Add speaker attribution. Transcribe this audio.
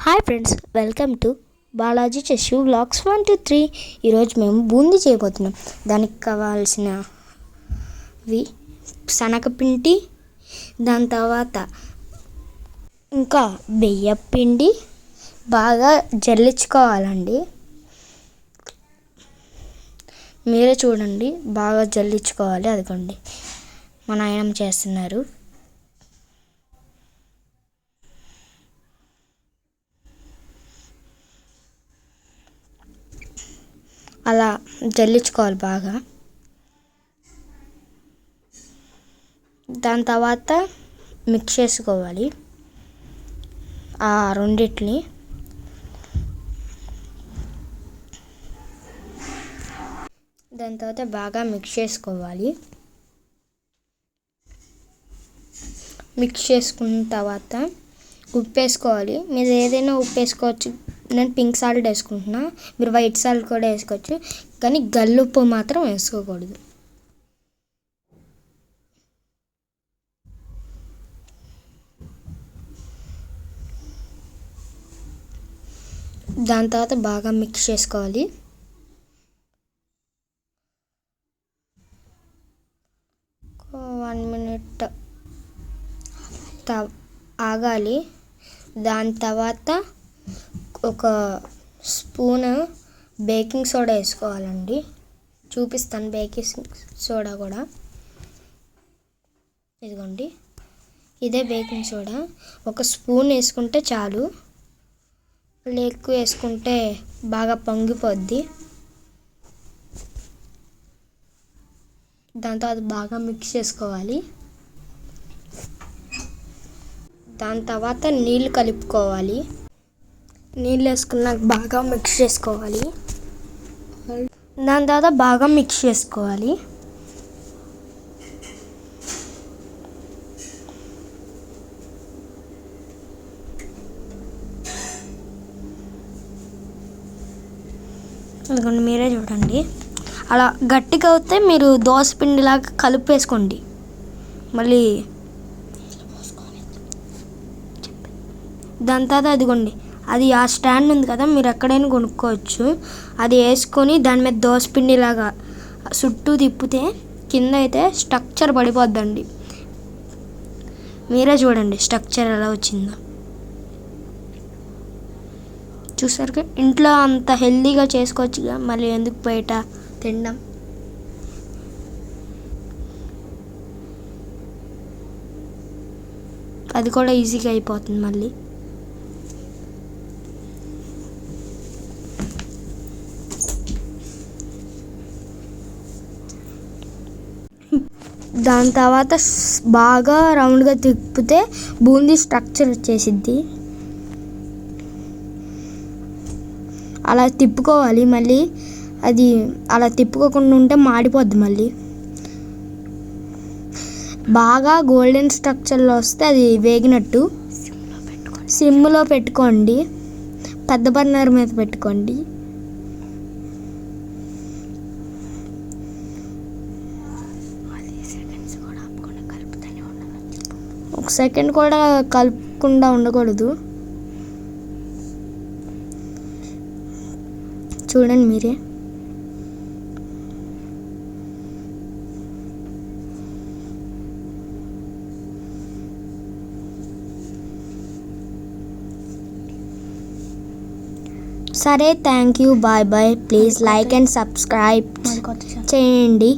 Speaker 1: Hi friends, welcome to Balaji chess vlogs 1 to 3. ఈరోజు మేము బూందీ చేయబోతున్నాం. దానికి కావాల్సినవి శనగపిండి, దాని తర్వాత ఇంకా బియ్యం పిండి బాగా జల్లించుకోవాలండి. మీరే చూడండి, బాగా జల్లించుకోవాలి. అదిగోండి మా నాయనమ్మ చేస్తున్నారు. అలా జల్లించుకోవాలి బాగా. దాని తర్వాత మిక్స్ చేసుకోవాలి ఆ రెండిటిని. దాని తర్వాత బాగా మిక్స్ చేసుకోవాలి. మిక్స్ చేసుకున్న తర్వాత ఉప్పు వేసుకోవాలి. మీరు ఏదైనా ఉప్పు వేసుకోవచ్చు. నేను పింక్ సాల్ట్ వేసుకుంటున్నా, మీరు వైట్ సాల్ట్ కూడా వేసుకోవచ్చు, కానీ గల్లుప్పు మాత్రం వేసుకోకూడదు. దాని తర్వాత బాగా మిక్స్ చేసుకోవాలి. ఒక 1 minute ఆగాలి. దాని తర్వాత ఒక స్పూన్ బేకింగ్ సోడా వేసుకోవాలండి. చూపిస్తాను బేకింగ్ సోడా కూడా. ఇదిగోండి, ఇదే బేకింగ్ సోడా. ఒక స్పూన్ వేసుకుంటే చాలు, ఎక్కువ వేసుకుంటే బాగా పొంగిపోద్ది. దాంతో అది బాగా మిక్స్ చేసుకోవాలి. దాని తర్వాత నీళ్ళు కలుపుకోవాలి. నీళ్ళు వేసుకున్నాక బాగా మిక్స్ చేసుకోవాలి. దాని తర్వాత బాగా మిక్స్ చేసుకోవాలి. అందుకని మీరే చూడండి. అలా గట్టిగా అవుతే మీరు దోశ పిండిలాగా కలిపేసుకోండి. మళ్ళీ దాని తర్వాత అదిగోండి, అది ఆ స్టాండ్ ఉంది కదా, మీరు ఎక్కడైనా కొనుక్కోవచ్చు. అది వేసుకొని దాని మీద దోశ పిండిలాగా చుట్టూ తిప్పితే కింద అయితే స్ట్రక్చర్ పడిపోద్దండి. మీరే చూడండి స్ట్రక్చర్ ఎలా వచ్చిందో. చూసారుగా, ఇంట్లో అంత హెల్తీగా చేసుకోవచ్చుగా, మళ్ళీ ఎందుకు బయట తినడం. అది కూడా ఈజీగా అయిపోతుంది. మళ్ళీ దాని తర్వాత బాగా రౌండ్గా తిప్పితే బూందీ స్ట్రక్చర్ వచ్చేసిద్ది. అలా తిప్పుకోవాలి. మళ్ళీ అది అలా తిప్పుకోకుండా ఉంటే మాడిపోద్ది. మళ్ళీ బాగా గోల్డెన్ స్ట్రక్చర్లో వస్తే అది వేగినట్టు. సిమ్లో పెట్టుకోండి, పెద్ద బర్నర్ మీద పెట్టుకోండి. ఒక సెకండ్ కూడా కలుపుకుండా ఉండకూడదు. చూడండి మీరే. సరే, thank you, bye bye. Please like and subscribe చేయండి.